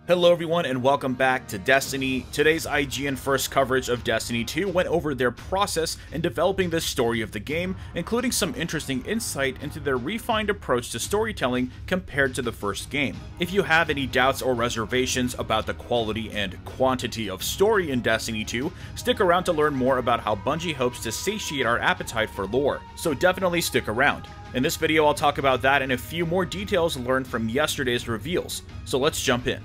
Hello everyone and welcome back to Destiny. Today's IGN first coverage of Destiny 2 went over their process in developing the story of the game, including some interesting insight into their refined approach to storytelling compared to the first game. If you have any doubts or reservations about the quality and quantity of story in Destiny 2, stick around to learn more about how Bungie hopes to satiate our appetite for lore, so definitely stick around. In this video I'll talk about that and a few more details learned from yesterday's reveals, so let's jump in.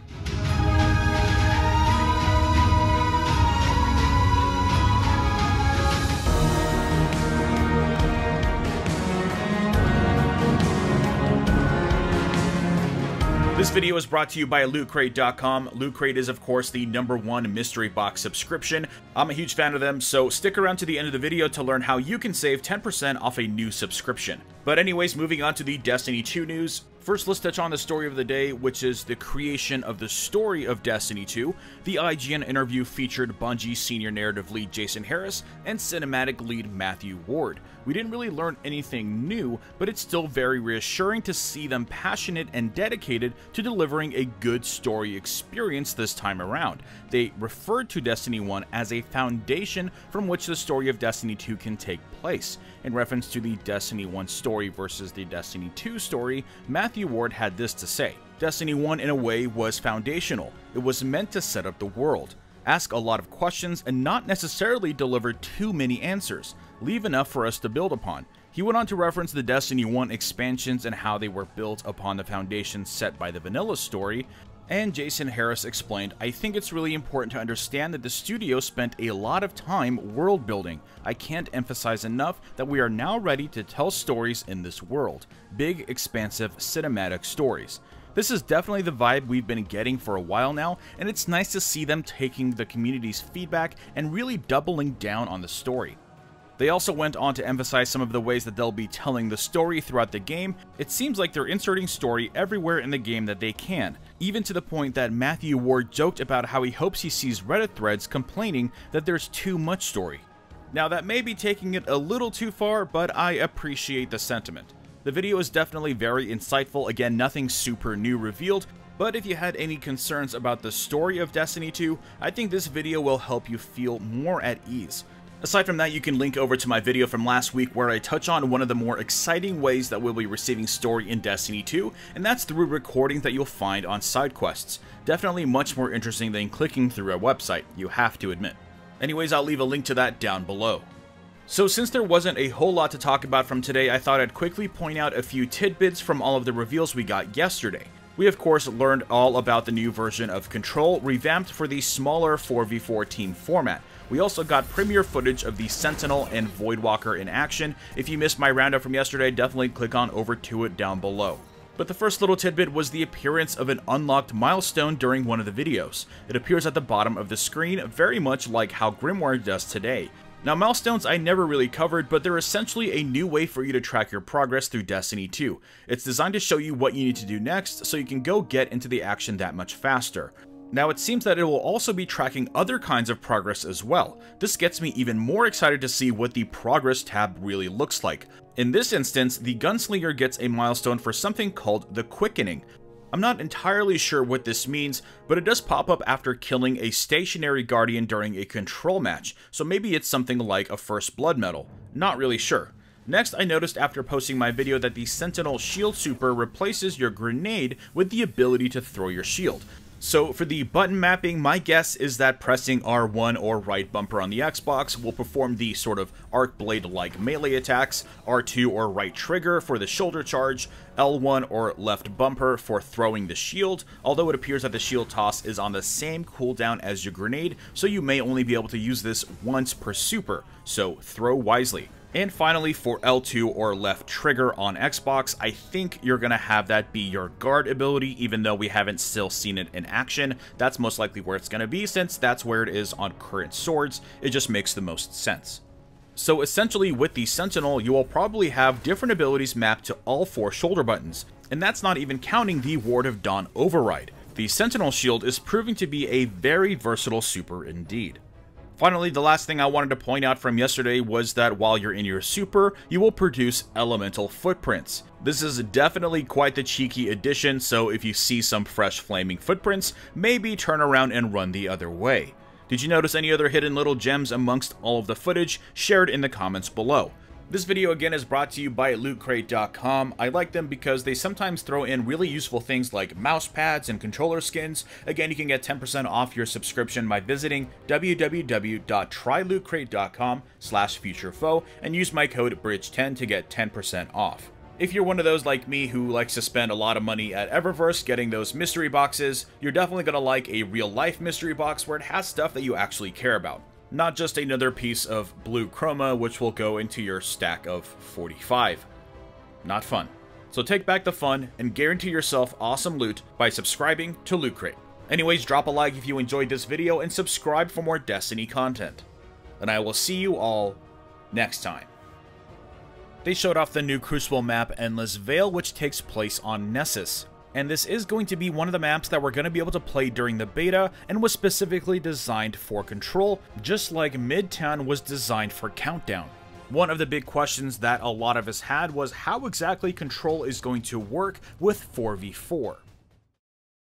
This video is brought to you by LootCrate.com. Loot Crate is, of course, the #1 mystery box subscription. I'm a huge fan of them, so stick around to the end of the video to learn how you can save 10% off a new subscription. But anyways, moving on to the Destiny 2 news. First, let's touch on the story of the day, which is the creation of the story of Destiny 2. The IGN interview featured Bungie senior narrative lead Jason Harris and cinematic lead Matthew Ward. We didn't really learn anything new, but it's still very reassuring to see them passionate and dedicated to delivering a good story experience this time around. They referred to Destiny 1 as a foundation from which the story of Destiny 2 can take place. In reference to the Destiny 1 story versus the Destiny 2 story, Matthew Ward had this to say. Destiny 1 in a way was foundational. It was meant to set up the world, ask a lot of questions, and not necessarily deliver too many answers. Leave enough for us to build upon. He went on to reference the Destiny 1 expansions and how they were built upon the foundation set by the vanilla story. And Jason Harris explained, "I think it's really important to understand that the studio spent a lot of time world building. I can't emphasize enough that we are now ready to tell stories in this world. Big, expansive, cinematic stories." This is definitely the vibe we've been getting for a while now, and it's nice to see them taking the community's feedback and really doubling down on the story. They also went on to emphasize some of the ways that they'll be telling the story throughout the game. It seems like they're inserting story everywhere in the game that they can, even to the point that Matthew Ward joked about how he hopes he sees Reddit threads complaining that there's too much story. Now that may be taking it a little too far, but I appreciate the sentiment. The video is definitely very insightful, again nothing super new revealed, but if you had any concerns about the story of Destiny 2, I think this video will help you feel more at ease. Aside from that, you can link over to my video from last week where I touch on one of the more exciting ways that we'll be receiving story in Destiny 2, and that's through recordings that you'll find on side quests. Definitely much more interesting than clicking through a website, you have to admit. Anyways, I'll leave a link to that down below. So since there wasn't a whole lot to talk about from today, I thought I'd quickly point out a few tidbits from all of the reveals we got yesterday. We of course learned all about the new version of Control, revamped for the smaller 4v4 team format. We also got premiere footage of the Sentinel and Voidwalker in action. If you missed my roundup from yesterday, definitely click on over to it down below. But the first little tidbit was the appearance of an unlocked milestone during one of the videos. It appears at the bottom of the screen, very much like how Grimoire does today. Now, milestones I never really covered, but they're essentially a new way for you to track your progress through Destiny 2. It's designed to show you what you need to do next, so you can go get into the action that much faster. Now, it seems that it will also be tracking other kinds of progress as well. This gets me even more excited to see what the progress tab really looks like. In this instance, the Gunslinger gets a milestone for something called the Quickening. I'm not entirely sure what this means, but it does pop up after killing a stationary guardian during a control match, so maybe it's something like a First Blood medal. Not really sure. Next, I noticed after posting my video that the Sentinel Shield Super replaces your grenade with the ability to throw your shield. So for the button mapping, my guess is that pressing R1 or right bumper on the Xbox will perform the sort of arc blade-like melee attacks, R2 or right trigger for the shoulder charge, L1 or left bumper for throwing the shield, although it appears that the shield toss is on the same cooldown as your grenade, so you may only be able to use this once per super, so throw wisely. And finally, for L2 or left trigger on Xbox, I think you're going to have that be your guard ability, even though we haven't still seen it in action. That's most likely where it's going to be, since that's where it is on current swords. It just makes the most sense. So essentially, with the Sentinel, you will probably have different abilities mapped to all 4 shoulder buttons. And that's not even counting the Ward of Dawn override. The Sentinel shield is proving to be a very versatile super indeed. Finally, the last thing I wanted to point out from yesterday was that while you're in your super, you will produce elemental footprints. This is definitely quite the cheeky addition, so if you see some fresh flaming footprints, maybe turn around and run the other way. Did you notice any other hidden little gems amongst all of the footage? Share it in the comments below. This video again is brought to you by lootcrate.com. I like them because they sometimes throw in really useful things like mouse pads and controller skins. Again, you can get 10% off your subscription by visiting www.trylootcrate.com/futurefoe and use my code BRIDGE10 to get 10% off. If you're one of those like me who likes to spend a lot of money at Eververse getting those mystery boxes, you're definitely going to like a real-life mystery box where it has stuff that you actually care about. Not just another piece of blue chroma which will go into your stack of 45. Not fun. So take back the fun and guarantee yourself awesome loot by subscribing to Loot Crate. Anyways, drop a like if you enjoyed this video and subscribe for more Destiny content. And I will see you all next time. They showed off the new Crucible map Endless Veil, which takes place on Nessus. And this is going to be one of the maps that we're going to be able to play during the beta and was specifically designed for Control, just like Midtown was designed for Countdown. One of the big questions that a lot of us had was how exactly Control is going to work with 4v4.